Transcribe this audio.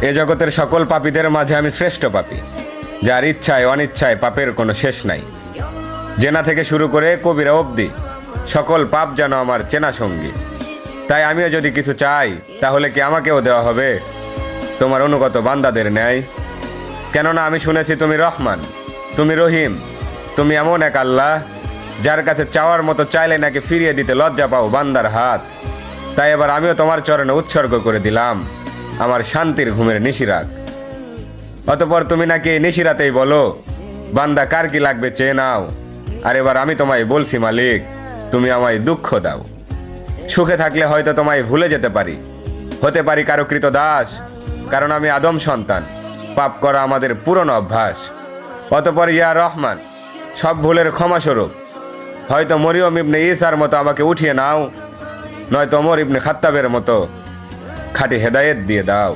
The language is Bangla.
এ জগতের সকল পাপীদের মাঝে আমি শ্রেষ্ঠ পাপী, যার ইচ্ছায় অনিচ্ছায় পাপের কোনো শেষ নাই। জেনা থেকে শুরু করে কবিরা অবধি সকল পাপ যেন আমার চেনা সঙ্গী। তাই আমিও যদি কিছু চাই, তাহলে কি আমাকেও দেওয়া হবে তোমার অনুগত বান্দাদের ন্যায়? কেননা আমি শুনেছি তুমি রহমান, তুমি রহিম, তুমি এমন এক আল্লাহ যার কাছে চাওয়ার মতো চাইলে নাকি ফিরিয়ে দিতে লজ্জা পাও বান্দার হাত। তাই এবার আমিও তোমার চরণে উৎসর্গ করে দিলাম আমার শান্তির ঘুমের নিশিরাত। অতঃপর তুমি নাকি এই নিশিরাতেই বলো, বান্দা কার কি লাগবে চেয়ে নাও। আর এবার আমি তোমায় বলছি মালিক, তুমি আমায় দুঃখ দাও। সুখে থাকলে হয়তো তোমায় ভুলে যেতে পারি, হতে পারি কারো কৃত দাস, কারণ আমি আদম সন্তান, পাপ করা আমাদের পুরনো অভ্যাস। অতঃপর ইয়া রহমান, সব ভুলের ক্ষমাস্বরূপ হয়তো মরিয়ম ইবনে ঈসার মতো আমাকে উঠিয়ে নাও, নয়তো ওমর ইবনে খাত্তাবের মতো খাঁটি হেদায়েত দিয়ে দাও।